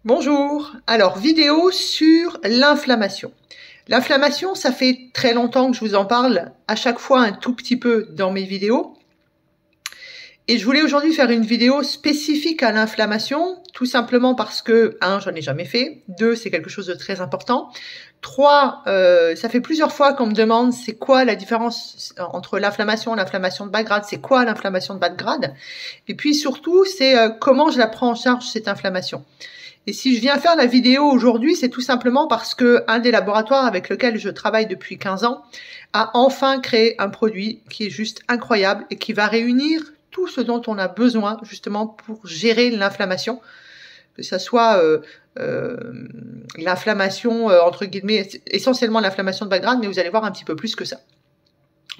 Bonjour, alors vidéo sur l'inflammation. L'inflammation, ça fait très longtemps que je vous en parle, à chaque fois un tout petit peu dans mes vidéos. Et je voulais aujourd'hui faire une vidéo spécifique à l'inflammation, tout simplement parce que, 1, j'en ai jamais fait, 2, c'est quelque chose de très important, 3, ça fait plusieurs fois qu'on me demande c'est quoi la différence entre l'inflammation et l'inflammation de bas grade, c'est quoi l'inflammation de bas grade, et puis surtout, c'est comment je la prends en charge cette inflammation. Et si je viens faire la vidéo aujourd'hui, c'est tout simplement parce que un des laboratoires avec lequel je travaille depuis 15 ans a enfin créé un produit qui est juste incroyable et qui va réunir tout ce dont on a besoin justement pour gérer l'inflammation, que ça soit l'inflammation entre guillemets, essentiellement l'inflammation de bas grade, mais vous allez voir un petit peu plus que ça.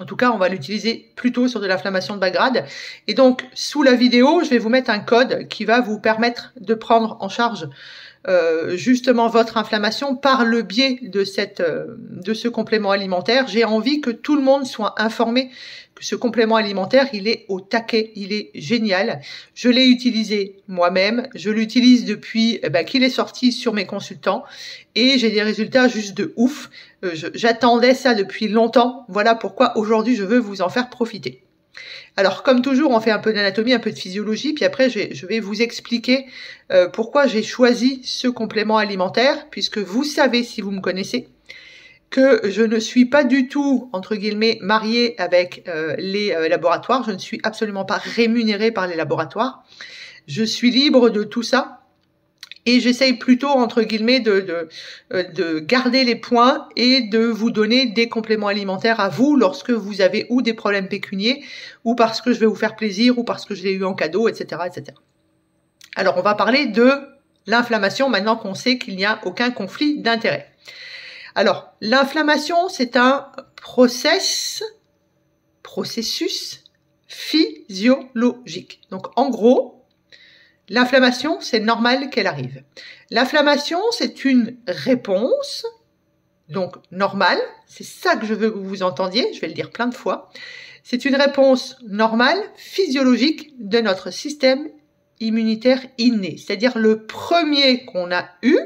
En tout cas, on va l'utiliser plutôt sur de l'inflammation de bas grade. Et donc, sous la vidéo, je vais vous mettre un code qui va vous permettre de prendre en charge justement votre inflammation par le biais de ce complément alimentaire. J'ai envie que tout le monde soit informé que ce complément alimentaire, il est au taquet, il est génial. Je l'ai utilisé moi-même, je l'utilise depuis qu'il est sorti sur mes consultants et j'ai des résultats juste de ouf. J'attendais ça depuis longtemps, voilà pourquoi aujourd'hui je veux vous en faire profiter. Alors comme toujours, on fait un peu d'anatomie, un peu de physiologie, puis après je vais vous expliquer pourquoi j'ai choisi ce complément alimentaire, puisque vous savez, si vous me connaissez, que je ne suis pas du tout, entre guillemets, mariée avec les laboratoires. Je ne suis absolument pas rémunérée par les laboratoires. Je suis libre de tout ça. Et j'essaye plutôt, entre guillemets, de garder les points et de vous donner des compléments alimentaires à vous lorsque vous avez ou des problèmes pécuniaires, ou parce que je vais vous faire plaisir, ou parce que je l'ai eu en cadeau, etc., etc. Alors, on va parler de l'inflammation maintenant qu'on sait qu'il n'y a aucun conflit d'intérêt. Alors, l'inflammation, c'est un processus physiologique. Donc, en gros, l'inflammation, c'est normal qu'elle arrive. L'inflammation, c'est une réponse, donc normale, c'est ça que je veux que vous entendiez, je vais le dire plein de fois. C'est une réponse normale, physiologique de notre système immunitaire inné, c'est-à-dire le premier qu'on a eu,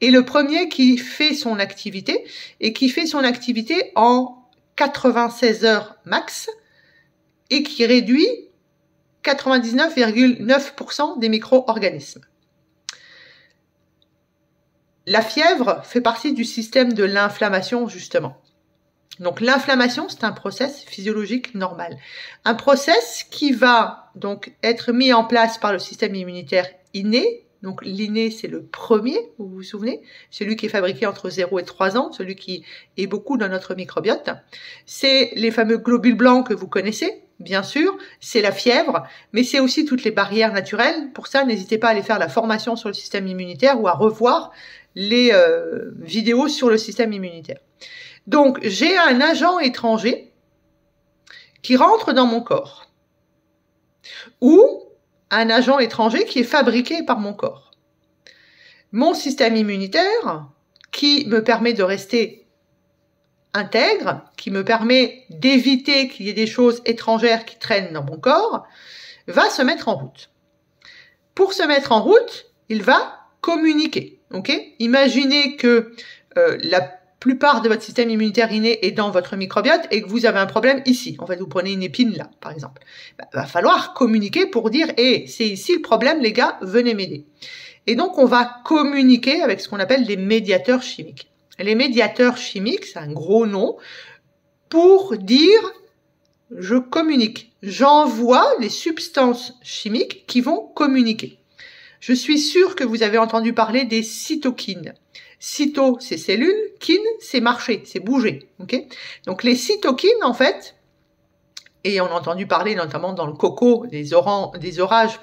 et le premier qui fait son activité, et qui fait son activité en 96 heures max, et qui réduit 99,9% des micro-organismes. La fièvre fait partie du système de l'inflammation, justement. Donc l'inflammation, c'est un process physiologique normal. Un process qui va donc être mis en place par le système immunitaire inné. Donc l'inné, c'est le premier, vous vous souvenez, celui qui est fabriqué entre 0 et 3 ans, celui qui est beaucoup dans notre microbiote. C'est les fameux globules blancs que vous connaissez, bien sûr, c'est la fièvre, mais c'est aussi toutes les barrières naturelles. Pour ça, n'hésitez pas à aller faire la formation sur le système immunitaire ou à revoir les vidéos sur le système immunitaire. Donc, j'ai un agent étranger qui rentre dans mon corps, ou un agent étranger qui est fabriqué par mon corps. Mon système immunitaire, qui me permet de rester intègre, qui me permet d'éviter qu'il y ait des choses étrangères qui traînent dans mon corps, va se mettre en route. Pour se mettre en route, il va communiquer. Okay ? Imaginez que la plupart de votre système immunitaire inné est dans votre microbiote et que vous avez un problème ici. En fait, vous prenez une épine là, par exemple. Va falloir communiquer pour dire « Hey, c'est ici le problème, les gars, venez m'aider ». Et donc, on va communiquer avec ce qu'on appelle des médiateurs chimiques. Les médiateurs chimiques, c'est un gros nom, pour dire « je communique ». J'envoie les substances chimiques qui vont communiquer. Je suis sûre que vous avez entendu parler des cytokines. Cyto, c'est cellules, kin, c'est marcher, c'est bouger. Okay ? Donc les cytokines, en fait, et on a entendu parler notamment dans le coco, des orages,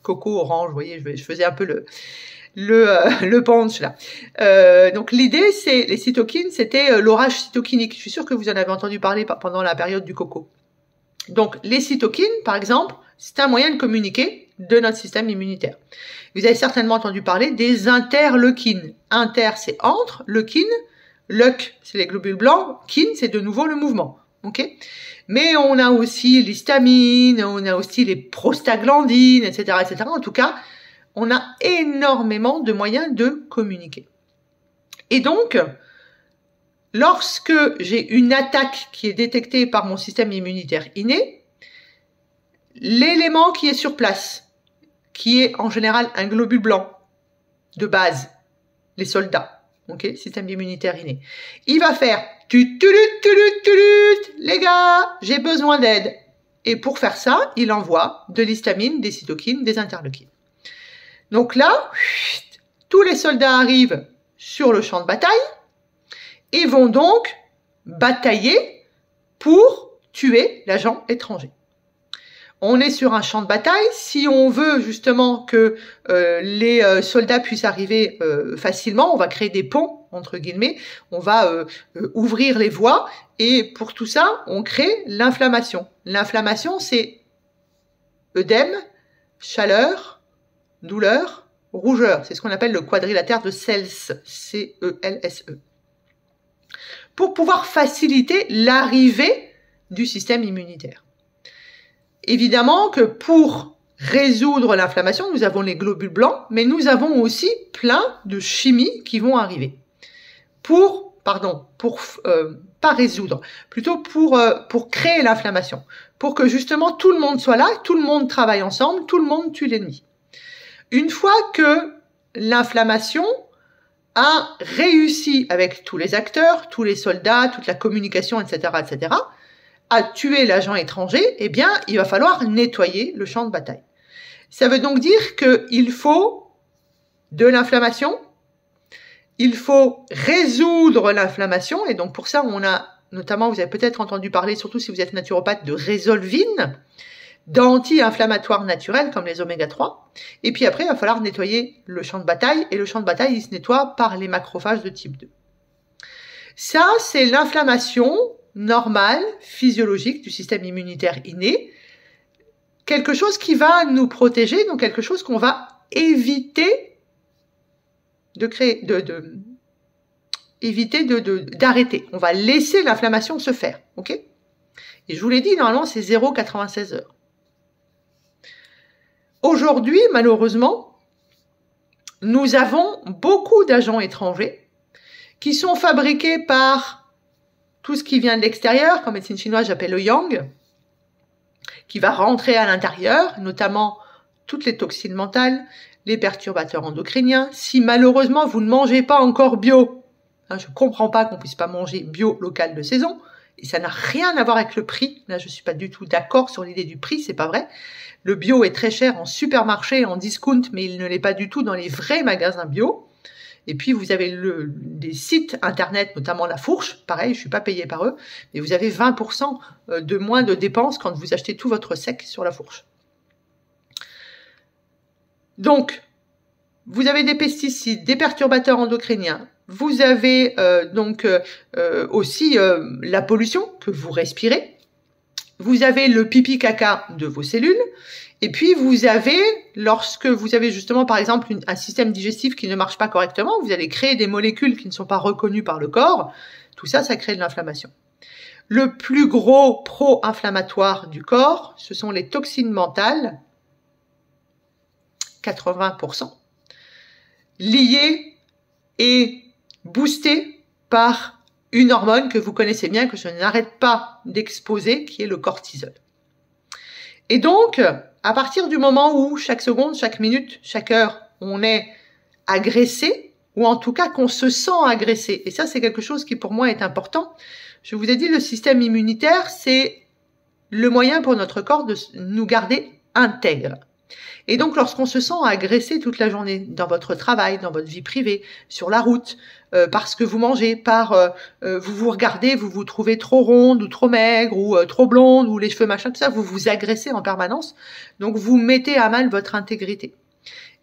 coco, orange, vous voyez, je faisais un peu le punch là. Donc l'idée, c'est, les cytokines, c'était l'orage cytokinique. Je suis sûre que vous en avez entendu parler pendant la période du coco. Donc les cytokines, par exemple, c'est un moyen de communiquer de notre système immunitaire. Vous avez certainement entendu parler des interleukines. Inter, c'est entre, leukine, leuk, c'est les globules blancs, kin, c'est de nouveau le mouvement. Okay ? Mais on a aussi l'histamine, on a aussi les prostaglandines, etc., etc. En tout cas, on a énormément de moyens de communiquer. Et donc, lorsque j'ai une attaque qui est détectée par mon système immunitaire inné, l'élément qui est sur place, qui est en général un globule blanc de base, les soldats, ok, système immunitaire inné, il va faire tulut, les gars, j'ai besoin d'aide. Et pour faire ça, il envoie de l'histamine, des cytokines, des interleukines. Donc là, tous les soldats arrivent sur le champ de bataille et vont donc batailler pour tuer l'agent étranger. On est sur un champ de bataille. Si on veut justement que les soldats puissent arriver facilement, on va créer des ponts, entre guillemets, on va ouvrir les voies, et pour tout ça, on crée l'inflammation. L'inflammation, c'est œdème, chaleur, douleur, rougeur. C'est ce qu'on appelle le quadrilatère de Cels, C-E-L-S-E. Pour pouvoir faciliter l'arrivée du système immunitaire. Évidemment que pour résoudre l'inflammation, nous avons les globules blancs, mais nous avons aussi plein de chimies qui vont arriver. Pas résoudre, plutôt pour créer l'inflammation, pour que justement tout le monde soit là, tout le monde travaille ensemble, tout le monde tue l'ennemi. Une fois que l'inflammation a réussi avec tous les acteurs, tous les soldats, toute la communication, etc., etc., à tuer l'agent étranger, eh bien, il va falloir nettoyer le champ de bataille. Ça veut donc dire qu'il faut de l'inflammation, il faut résoudre l'inflammation, et donc pour ça, on a notamment, vous avez peut-être entendu parler, surtout si vous êtes naturopathe, de Résolvine, d'anti-inflammatoires naturels comme les oméga 3, et puis après, il va falloir nettoyer le champ de bataille, et le champ de bataille, il se nettoie par les macrophages de type 2. Ça, c'est l'inflammation normale, physiologique du système immunitaire inné, quelque chose qui va nous protéger, donc quelque chose qu'on va éviter d'arrêter. On va laisser l'inflammation se faire, ok? Et je vous l'ai dit, normalement, c'est 0,96 heures. Aujourd'hui, malheureusement, nous avons beaucoup d'agents étrangers qui sont fabriqués par tout ce qui vient de l'extérieur, qu'en médecine chinoise j'appelle le yang, qui va rentrer à l'intérieur, notamment toutes les toxines mentales, les perturbateurs endocriniens. Si malheureusement vous ne mangez pas encore bio, hein, je comprends pas qu'on puisse pas manger bio local de saison, et ça n'a rien à voir avec le prix. Là, je suis pas du tout d'accord sur l'idée du prix, c'est pas vrai. Le bio est très cher en supermarché, en discount, mais il ne l'est pas du tout dans les vrais magasins bio. Et puis, vous avez des sites internet, notamment La Fourche. Pareil, je suis pas payée par eux. Mais vous avez 20% de moins de dépenses quand vous achetez tout votre sec sur La Fourche. Donc, vous avez des pesticides, des perturbateurs endocriniens. Vous avez aussi la pollution que vous respirez. Vous avez le pipi caca de vos cellules. Et puis, vous avez, lorsque vous avez justement, par exemple, un système digestif qui ne marche pas correctement, vous allez créer des molécules qui ne sont pas reconnues par le corps. Tout ça, ça crée de l'inflammation. Le plus gros pro-inflammatoire du corps, ce sont les toxines mentales, 80%, liées et boostées par une hormone que vous connaissez bien, que je n'arrête pas d'exposer, qui est le cortisol. Et donc, à partir du moment où chaque seconde, chaque minute, chaque heure, on est agressé, ou en tout cas qu'on se sent agressé, et ça c'est quelque chose qui pour moi est important. Je vous ai dit, le système immunitaire, c'est le moyen pour notre corps de nous garder intègres. Et donc, lorsqu'on se sent agressé toute la journée, dans votre travail, dans votre vie privée, sur la route, parce que vous mangez, vous vous regardez, vous vous trouvez trop ronde ou trop maigre ou trop blonde ou les cheveux machin, tout ça, vous vous agressez en permanence. Donc, vous mettez à mal votre intégrité.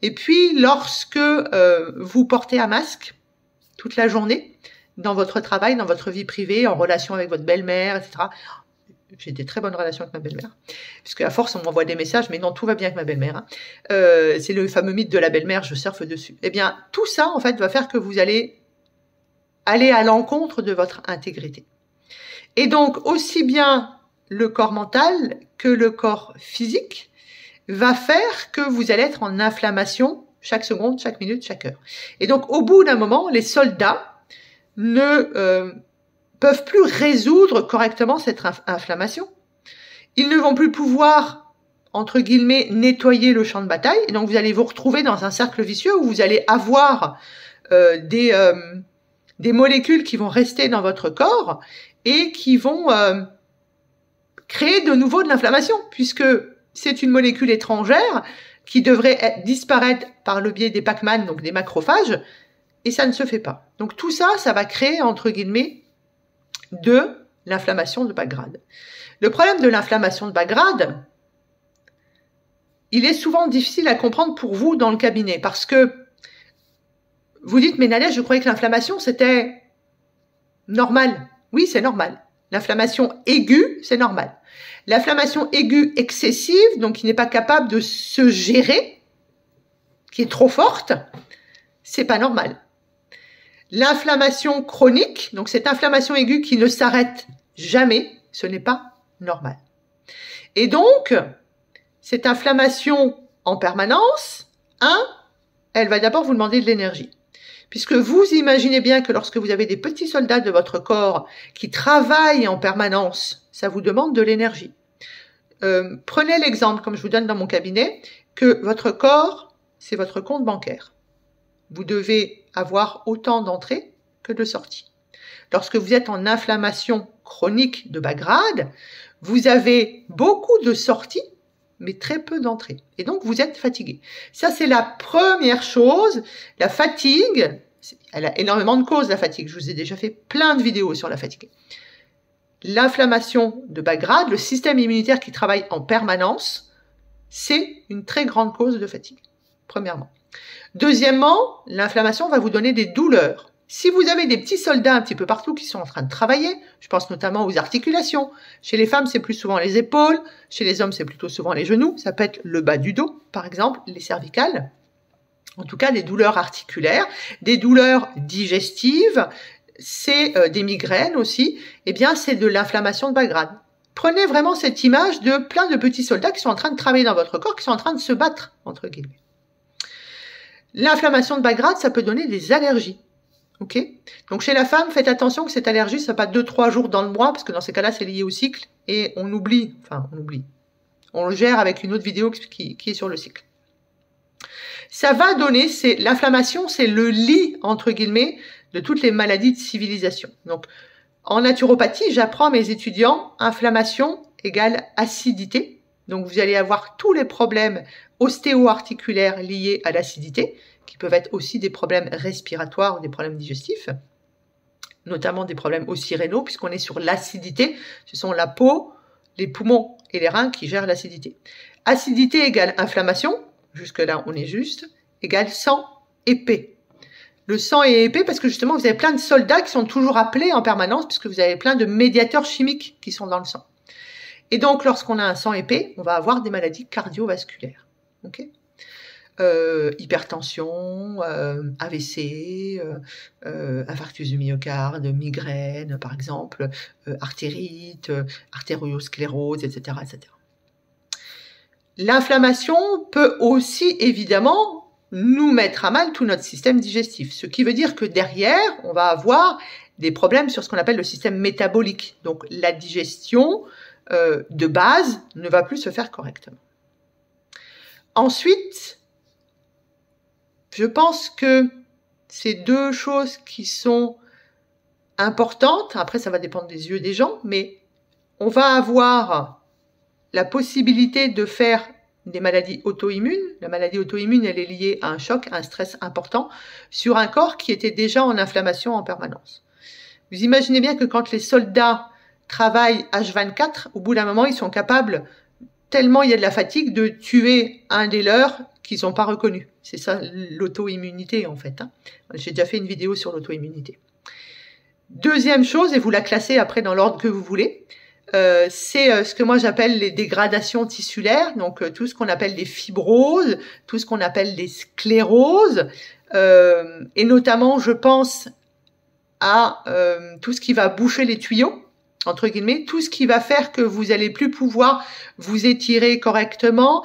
Et puis, lorsque vous portez un masque toute la journée, dans votre travail, dans votre vie privée, en relation avec votre belle-mère, etc., j'ai des très bonnes relations avec ma belle-mère. Parce qu'à force, on m'envoie des messages, mais non, tout va bien avec ma belle-mère. Hein. C'est le fameux mythe de la belle-mère, je surfe dessus. Eh bien, tout ça, en fait, va faire que vous allez aller à l'encontre de votre intégrité. Et donc, aussi bien le corps mental que le corps physique va faire que vous allez être en inflammation chaque seconde, chaque minute, chaque heure. Et donc, au bout d'un moment, les soldats ne peuvent plus résoudre correctement cette inflammation. Ils ne vont plus pouvoir, entre guillemets, nettoyer le champ de bataille. Et donc, vous allez vous retrouver dans un cercle vicieux où vous allez avoir des molécules qui vont rester dans votre corps et qui vont créer de nouveau de l'inflammation, puisque c'est une molécule étrangère qui devrait disparaître par le biais des Pac-Man, donc des macrophages, et ça ne se fait pas. Donc tout ça, ça va créer, entre guillemets, de l'inflammation de bas grade. Le problème de l'inflammation de bas grade, il est souvent difficile à comprendre pour vous dans le cabinet, parce que vous dites, mais Nadia, je croyais que l'inflammation, c'était normal. Oui, c'est normal. L'inflammation aiguë, c'est normal. L'inflammation aiguë excessive, donc qui n'est pas capable de se gérer, qui est trop forte, c'est pas normal. L'inflammation chronique, donc cette inflammation aiguë qui ne s'arrête jamais, ce n'est pas normal. Et donc, cette inflammation en permanence, elle va d'abord vous demander de l'énergie. Puisque vous imaginez bien que lorsque vous avez des petits soldats de votre corps qui travaillent en permanence, ça vous demande de l'énergie. Prenez l'exemple, comme je vous donne dans mon cabinet, que votre corps, c'est votre compte bancaire. Vous devez avoir autant d'entrées que de sorties. Lorsque vous êtes en inflammation chronique de bas grade, vous avez beaucoup de sorties, mais très peu d'entrées. Et donc, vous êtes fatigué. Ça, c'est la première chose. La fatigue, elle a énormément de causes, la fatigue. Je vous ai déjà fait plein de vidéos sur la fatigue. L'inflammation de bas grade, le système immunitaire qui travaille en permanence, c'est une très grande cause de fatigue, premièrement. Deuxièmement, l'inflammation va vous donner des douleurs. Si vous avez des petits soldats un petit peu partout qui sont en train de travailler, je pense notamment aux articulations. Chez les femmes, c'est plus souvent les épaules. Chez les hommes, c'est plutôt souvent les genoux. Ça peut être le bas du dos, par exemple, les cervicales. En tout cas, des douleurs articulaires, des douleurs digestives, c'est des migraines aussi. Eh bien, c'est de l'inflammation de bas grade. Prenez vraiment cette image de plein de petits soldats qui sont en train de travailler dans votre corps, qui sont en train de se battre, entre guillemets. L'inflammation de bas grade, ça peut donner des allergies. Ok. Donc chez la femme, faites attention que cette allergie, ça pas 2-3 jours dans le mois, parce que dans ces cas-là, c'est lié au cycle, et on oublie. On le gère avec une autre vidéo qui est sur le cycle. Ça va donner, l'inflammation, c'est le lit, entre guillemets, de toutes les maladies de civilisation. Donc, en naturopathie, j'apprends à mes étudiants, inflammation égale acidité. Donc, vous allez avoir tous les problèmes ostéo-articulaires liés à l'acidité, qui peuvent être aussi des problèmes respiratoires ou des problèmes digestifs, notamment des problèmes aussi rénaux, puisqu'on est sur l'acidité. Ce sont la peau, les poumons et les reins qui gèrent l'acidité. Acidité égale inflammation, jusque-là on est juste, égale sang épais. Le sang est épais parce que justement vous avez plein de soldats qui sont toujours appelés en permanence, puisque vous avez plein de médiateurs chimiques qui sont dans le sang. Et donc lorsqu'on a un sang épais, on va avoir des maladies cardiovasculaires. Okay, hypertension, AVC, infarctus du myocarde, migraine par exemple, artérite, artériosclérose, etc., etc. L'inflammation peut aussi évidemment nous mettre à mal tout notre système digestif, ce qui veut dire que derrière, on va avoir des problèmes sur ce qu'on appelle le système métabolique. Donc la digestion de base ne va plus se faire correctement. Ensuite, je pense que c'est deux choses qui sont importantes. Après, ça va dépendre des yeux des gens, mais on va avoir la possibilité de faire des maladies auto-immunes. La maladie auto-immune, elle est liée à un choc, à un stress important sur un corps qui était déjà en inflammation en permanence. Vous imaginez bien que quand les soldats travaillent H24, au bout d'un moment, ils sont capables, tellement il y a de la fatigue, de tuer un des leurs qu'ils n'ont pas reconnu. C'est ça l'auto-immunité en fait. J'ai déjà fait une vidéo sur l'auto-immunité. Deuxième chose, et vous la classez après dans l'ordre que vous voulez, c'est ce que moi j'appelle les dégradations tissulaires, donc tout ce qu'on appelle des fibroses, tout ce qu'on appelle des scléroses, et notamment je pense à tout ce qui va boucher les tuyaux. entre guillemets, tout ce qui va faire que vous allez plus pouvoir vous étirer correctement,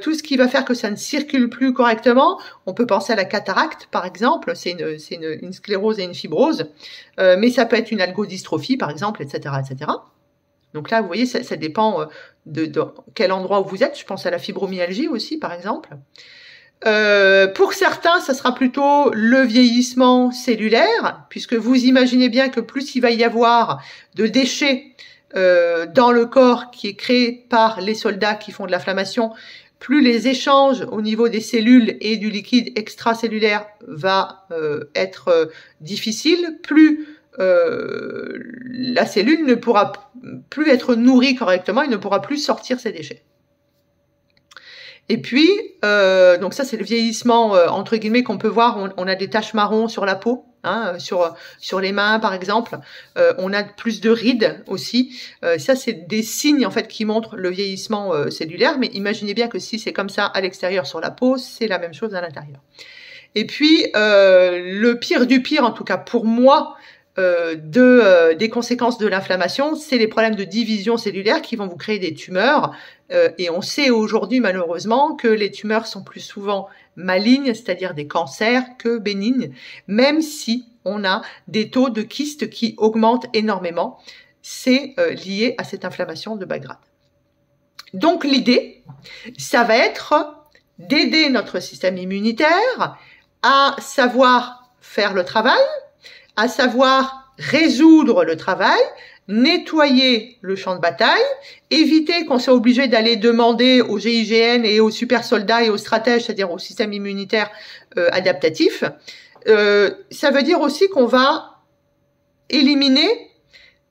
tout ce qui va faire que ça ne circule plus correctement. On peut penser à la cataracte, par exemple, c'est une sclérose et une fibrose, mais ça peut être une algodystrophie, par exemple, etc., etc. Donc là, vous voyez, ça dépend de quel endroit où vous êtes. Je pense à la fibromyalgie aussi, par exemple. Pour certains, ça sera plutôt le vieillissement cellulaire, puisque vous imaginez bien que plus il va y avoir de déchets dans le corps qui est créé par les soldats qui font de l'inflammation, plus les échanges au niveau des cellules et du liquide extracellulaire va être difficile, plus la cellule ne pourra plus être nourrie correctement, il ne pourra plus sortir ses déchets. Et puis, donc ça c'est le vieillissement entre guillemets qu'on peut voir. On a des taches marron sur la peau, hein, sur les mains par exemple. On a plus de rides aussi. Ça c'est des signes en fait qui montrent le vieillissement cellulaire. Mais imaginez bien que si c'est comme ça à l'extérieur sur la peau, c'est la même chose à l'intérieur. Et puis le pire du pire, en tout cas pour moi, des conséquences de l'inflammation, c'est les problèmes de division cellulaire qui vont vous créer des tumeurs. Et on sait aujourd'hui malheureusement que les tumeurs sont plus souvent malignes, c'est-à-dire des cancers, que bénignes, même si on a des taux de kystes qui augmentent énormément. C'est lié à cette inflammation de bas grade. Donc l'idée, ça va être d'aider notre système immunitaire à savoir faire le travail, à savoir résoudre le travail, nettoyer le champ de bataille, éviter qu'on soit obligé d'aller demander aux GIGN et aux super soldats et aux stratèges, c'est-à-dire au système immunitaire adaptatif. Ça veut dire aussi qu'on va éliminer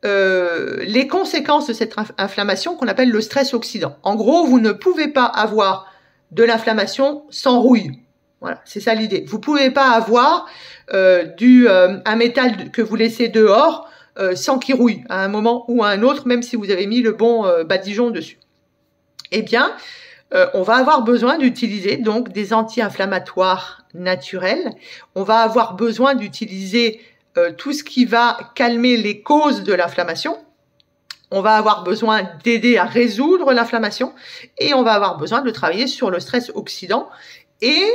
les conséquences de cette inflammation qu'on appelle le stress oxydant. En gros, vous ne pouvez pas avoir de l'inflammation sans rouille. Voilà, c'est ça l'idée. Vous pouvez pas avoir un métal que vous laissez dehors sans qu'il rouille à un moment ou à un autre, même si vous avez mis le bon badigeon dessus. Eh bien, on va avoir besoin d'utiliser donc des anti-inflammatoires naturels. On va avoir besoin d'utiliser tout ce qui va calmer les causes de l'inflammation. On va avoir besoin d'aider à résoudre l'inflammation et on va avoir besoin de travailler sur le stress oxydant et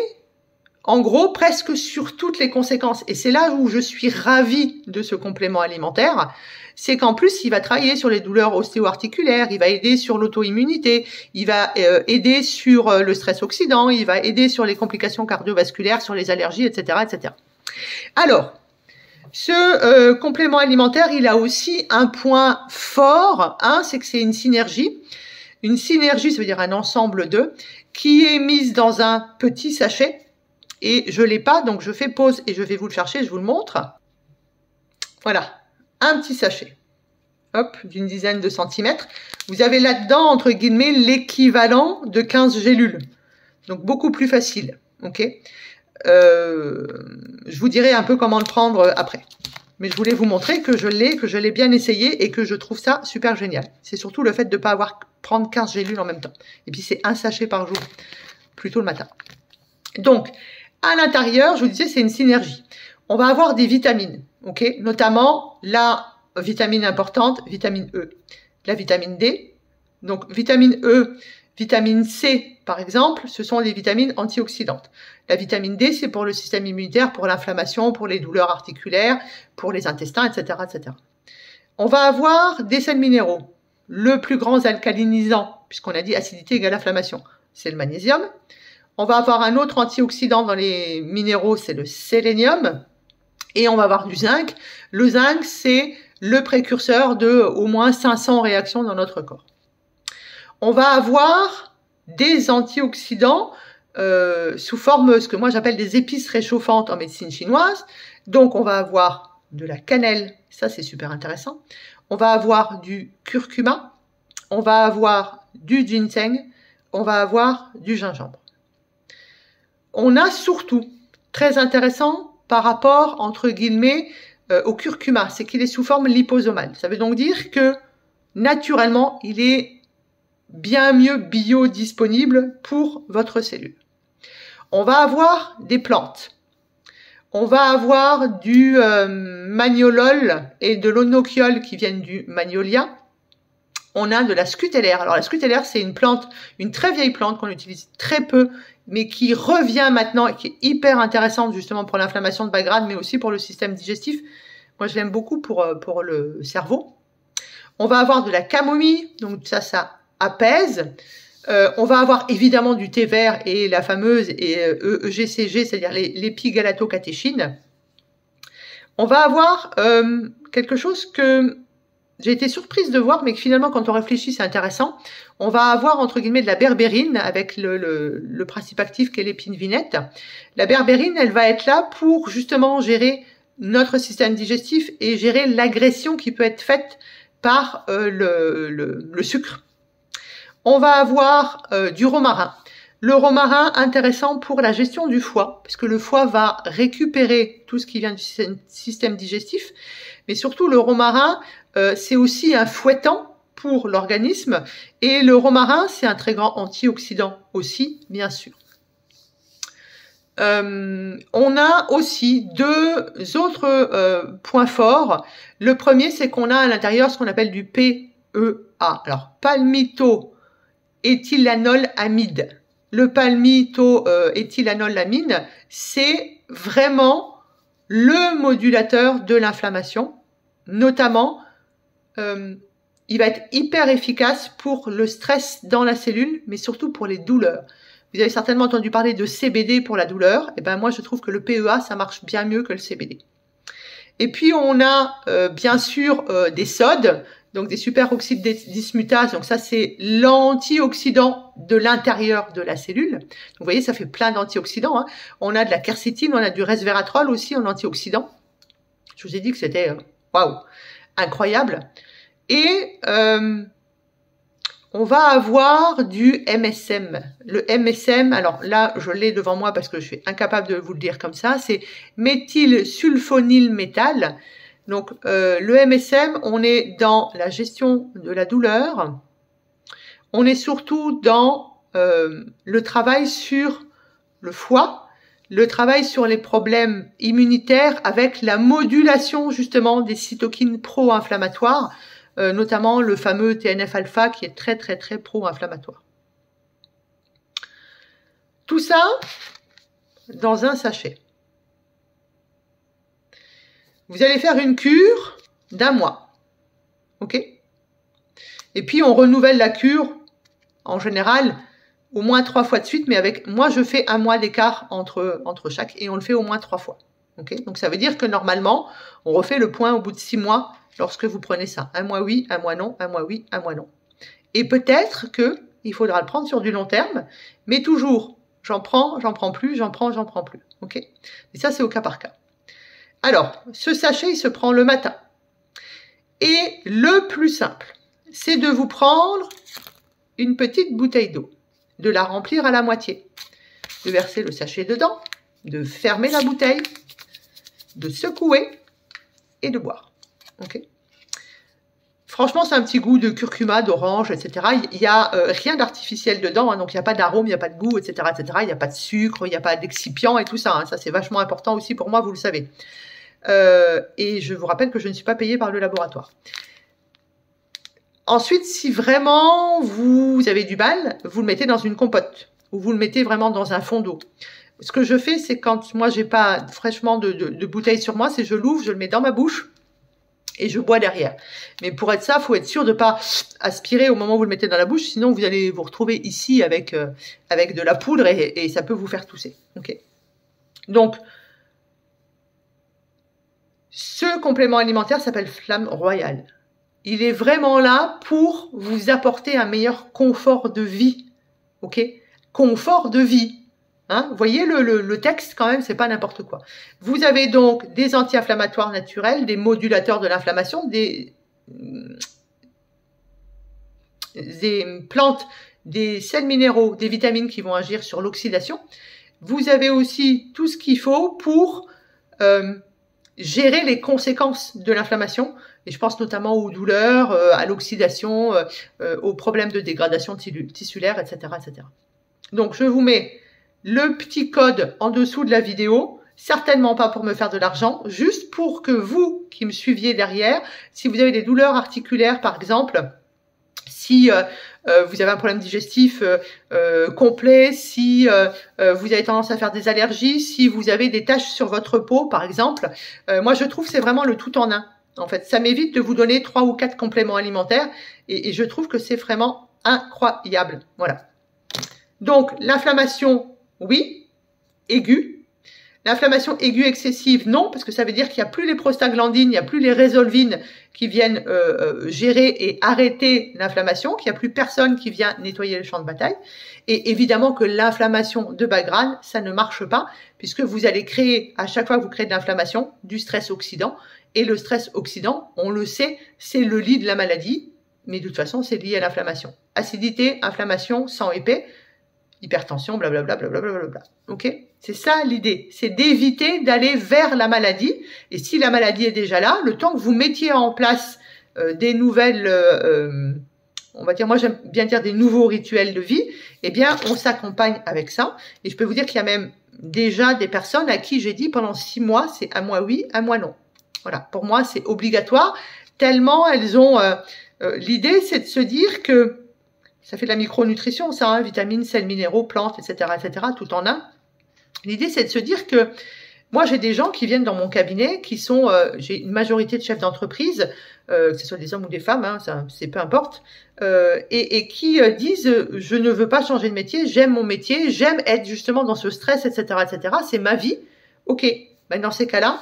en gros, presque sur toutes les conséquences. Et c'est là où je suis ravie de ce complément alimentaire. C'est qu'en plus, il va travailler sur les douleurs ostéo-articulaires, il va aider sur l'auto-immunité, il va aider sur le stress oxydant, il va aider sur les complications cardiovasculaires, sur les allergies, etc., etc. Alors, ce complément alimentaire, il a aussi un point fort, c'est que c'est une synergie. Une synergie, ça veut dire un ensemble d'eux, qui est mise dans un petit sachet. Et je l'ai pas, donc je fais pause et je vais vous le chercher, je vous le montre. Voilà, un petit sachet, hop, d'une dizaine de centimètres. Vous avez là-dedans, entre guillemets, l'équivalent de 15 gélules. Donc beaucoup plus facile, ok. Je vous dirai un peu comment le prendre après. Mais je voulais vous montrer que je l'ai bien essayé et que je trouve ça super génial. C'est surtout le fait de ne pas prendre 15 gélules en même temps. Et puis c'est un sachet par jour, plutôt le matin. Donc, à l'intérieur, je vous disais, c'est une synergie. On va avoir des vitamines, ok, notamment la vitamine importante, vitamine E, la vitamine D. Donc, vitamine E, vitamine C, par exemple, ce sont les vitamines antioxydantes. La vitamine D, c'est pour le système immunitaire, pour l'inflammation, pour les douleurs articulaires, pour les intestins, etc., etc. On va avoir des sels minéraux. Le plus grand alcalinisant, puisqu'on a dit acidité égale inflammation, c'est le magnésium. On va avoir un autre antioxydant dans les minéraux, c'est le sélénium. Et on va avoir du zinc. Le zinc, c'est le précurseur de au moins 500 réactions dans notre corps. On va avoir des antioxydants sous forme, ce que moi j'appelle des épices réchauffantes en médecine chinoise. Donc on va avoir de la cannelle, ça c'est super intéressant. On va avoir du curcuma, on va avoir du ginseng, on va avoir du gingembre. On a surtout, très intéressant par rapport, entre guillemets, au curcuma, c'est qu'il est sous forme liposomale. Ça veut donc dire que, naturellement, il est bien mieux biodisponible pour votre cellule. On va avoir des plantes. On va avoir du magnolol et de l'onochiol qui viennent du magnolia. On a de la scutellaire. Alors la scutellaire, c'est une plante, une très vieille plante qu'on utilise très peu, mais qui revient maintenant et qui est hyper intéressante justement pour l'inflammation de bas grade, mais aussi pour le système digestif. Moi, je l'aime beaucoup pour le cerveau. On va avoir de la camomille, donc ça apaise. On va avoir évidemment du thé vert et la fameuse EGCG, c'est-à-dire l'épigalatocatéchine. On va avoir quelque chose que j'ai été surprise de voir, mais que finalement, quand on réfléchit, c'est intéressant. On va avoir, entre guillemets, de la berbérine avec le principe actif qu'est l'épine vinette. La berbérine, elle va être là pour justement gérer notre système digestif et gérer l'agression qui peut être faite par le sucre. On va avoir du romarin. Le romarin, intéressant pour la gestion du foie, parce que le foie va récupérer tout ce qui vient du système digestif. Mais surtout, le romarin, c'est aussi un fouettant pour l'organisme. Et le romarin, c'est un très grand antioxydant aussi, bien sûr. On a aussi deux autres points forts. Le premier, c'est qu'on a à l'intérieur ce qu'on appelle du PEA. Alors, palmitoéthylanolamide. Le palmitoéthylanolamide, c'est vraiment le modulateur de l'inflammation. Notamment, il va être hyper efficace pour le stress dans la cellule, mais surtout pour les douleurs. Vous avez certainement entendu parler de CBD pour la douleur. Et ben moi, je trouve que le PEA, ça marche bien mieux que le CBD. Et puis, on a bien sûr des sodes, donc des superoxydes dismutase. Donc ça, c'est l'antioxydant de l'intérieur de la cellule. Donc vous voyez, ça fait plein d'antioxydants. Hein. On a de la quercétine, on a du resveratrol aussi en antioxydant. Je vous ai dit que c'était waouh, incroyable. Et on va avoir du MSM. Le MSM, alors là, je l'ai devant moi parce que je suis incapable de vous le dire comme ça, c'est méthylsulfonylméthane. Donc, le MSM, on est dans la gestion de la douleur. On est surtout dans le travail sur le foie, le travail sur les problèmes immunitaires avec la modulation justement des cytokines pro-inflammatoires, notamment le fameux TNF-alpha qui est très très très pro-inflammatoire. Tout ça dans un sachet. Vous allez faire une cure d'1 mois, ok? Et puis on renouvelle la cure en général au moins 3 fois de suite, mais moi je fais 1 mois d'écart entre chaque et on le fait au moins 3 fois. Okay, donc ça veut dire que normalement, on refait le point au bout de 6 mois lorsque vous prenez ça. 1 mois oui, 1 mois non, 1 mois oui, 1 mois non. Et peut-être que il faudra le prendre sur du long terme, mais toujours, j'en prends plus, j'en prends plus. Ok. Et ça, c'est au cas par cas. Alors, ce sachet, il se prend le matin. Et le plus simple, c'est de vous prendre une petite bouteille d'eau, de la remplir à la moitié, de verser le sachet dedans, de fermer la bouteille, de secouer et de boire. Ok. Franchement, c'est un petit goût de curcuma, d'orange, etc. Il n'y a rien d'artificiel dedans, hein, donc il n'y a pas d'arôme, il n'y a pas de goût, etc., etc. Il n'y a pas de sucre, il n'y a pas d'excipient et tout ça. Hein. Ça, c'est vachement important aussi pour moi, vous le savez. Et je vous rappelle que je ne suis pas payée par le laboratoire. Ensuite, si vraiment vous avez du mal, vous le mettez dans une compote ou vous le mettez vraiment dans un fond d'eau. Ce que je fais, c'est quand moi j'ai pas fraîchement de bouteille sur moi, c'est je l'ouvre, je le mets dans ma bouche et je bois derrière. Mais pour être ça, faut être sûr de pas aspirer au moment où vous le mettez dans la bouche, sinon vous allez vous retrouver ici avec de la poudre et ça peut vous faire tousser. Ok. Donc ce complément alimentaire s'appelle Flamme Royale. Il est vraiment là pour vous apporter un meilleur confort de vie. Ok. Confort de vie. Hein, vous voyez le texte quand même, c'est pas n'importe quoi. Vous avez donc des anti-inflammatoires naturels, des modulateurs de l'inflammation, des plantes, des sels minéraux, des vitamines qui vont agir sur l'oxydation. Vous avez aussi tout ce qu'il faut pour gérer les conséquences de l'inflammation. Et je pense notamment aux douleurs, à l'oxydation, aux problèmes de dégradation tissulaire, etc., etc. Donc je vous mets le petit code en dessous de la vidéo certainement pas pour me faire de l'argent, juste pour que vous qui me suiviez derrière, si vous avez des douleurs articulaires par exemple, si vous avez un problème digestif complet, si vous avez tendance à faire des allergies, si vous avez des taches sur votre peau par exemple, moi je trouve que c'est vraiment le tout en un. En fait, ça m'évite de vous donner 3 ou 4 compléments alimentaires et je trouve que c'est vraiment incroyable. Voilà. Donc, l'inflammation, oui, aiguë. L'inflammation aiguë excessive, non, parce que ça veut dire qu'il n'y a plus les prostaglandines, il n'y a plus les résolvines qui viennent gérer et arrêter l'inflammation, qu'il n'y a plus personne qui vient nettoyer le champ de bataille. Et évidemment que l'inflammation de bas grade, ça ne marche pas, puisque vous allez créer, à chaque fois que vous créez de l'inflammation, du stress oxydant. Et le stress oxydant, on le sait, c'est le lit de la maladie, mais de toute façon, c'est lié à l'inflammation. Acidité, inflammation, sang épais, hypertension, blablabla, blablabla. Ok? C'est ça l'idée, c'est d'éviter d'aller vers la maladie. Et si la maladie est déjà là, le temps que vous mettiez en place des nouvelles, on va dire, moi j'aime bien dire des nouveaux rituels de vie, eh bien on s'accompagne avec ça. Et je peux vous dire qu'il y a même déjà des personnes à qui j'ai dit pendant 6 mois, c'est un mois oui, un mois non. Voilà, pour moi c'est obligatoire, tellement elles ont... l'idée c'est de se dire que ça fait de la micronutrition, ça, hein, vitamines, sels minéraux, plantes, etc., tout en un. L'idée, c'est de se dire que moi, j'ai des gens qui viennent dans mon cabinet, qui sont, j'ai une majorité de chefs d'entreprise, que ce soit des hommes ou des femmes, hein, c'est peu importe, et qui disent, je ne veux pas changer de métier, j'aime mon métier, j'aime être justement dans ce stress, etc., c'est ma vie. Ok, ben dans ces cas-là,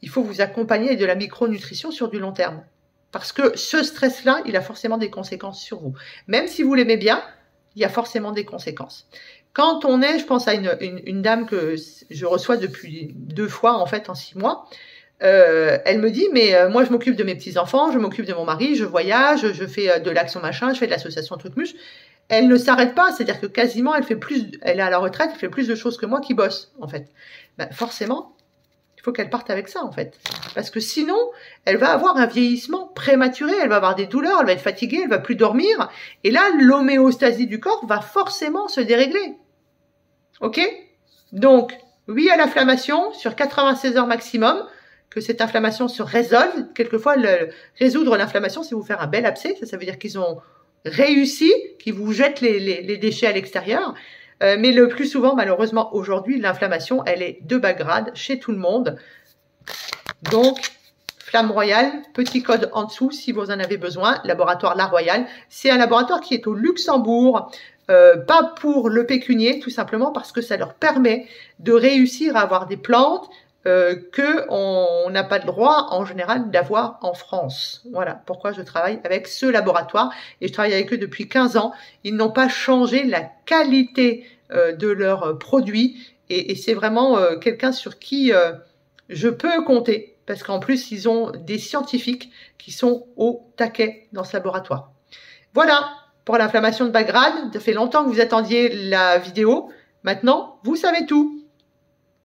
il faut vous accompagner avec de la micronutrition sur du long terme. Parce que ce stress-là, il a forcément des conséquences sur vous. Même si vous l'aimez bien, il y a forcément des conséquences. Quand on est, je pense à une dame que je reçois depuis 2 fois, en fait, en 6 mois, elle me dit, mais moi, je m'occupe de mes petits-enfants, je m'occupe de mon mari, je voyage, je fais de l'action machin, je fais de l'association truc-muche. Elle ne s'arrête pas, c'est-à-dire que quasiment, elle est à la retraite, elle fait plus de choses que moi qui bosse, en fait. Ben, forcément, il faut qu'elle parte avec ça, en fait. Parce que sinon, elle va avoir un vieillissement prématuré, elle va avoir des douleurs, elle va être fatiguée, elle va plus dormir. Et là, l'homéostasie du corps va forcément se dérégler. Ok? Donc, oui à l'inflammation sur 96 heures maximum, que cette inflammation se résolve. Quelquefois, résoudre l'inflammation, c'est vous faire un bel abcès. Ça veut dire qu'ils ont réussi, qu'ils vous jettent les déchets à l'extérieur. Mais le plus souvent, malheureusement, aujourd'hui, l'inflammation, elle est de bas grade chez tout le monde. Donc, Flamme Royale, petit code en dessous si vous en avez besoin. Laboratoire La Royale, c'est un laboratoire qui est au Luxembourg. Pas pour le pécunier, tout simplement parce que ça leur permet de réussir à avoir des plantes qu'on n'a pas le droit en général d'avoir en France. Voilà pourquoi je travaille avec ce laboratoire et je travaille avec eux depuis 15 ans. Ils n'ont pas changé la qualité de leurs produits et c'est vraiment quelqu'un sur qui je peux compter parce qu'en plus ils ont des scientifiques qui sont au taquet dans ce laboratoire. Voilà pour l'inflammation de bas grade. Ça fait longtemps que vous attendiez la vidéo. Maintenant, vous savez tout.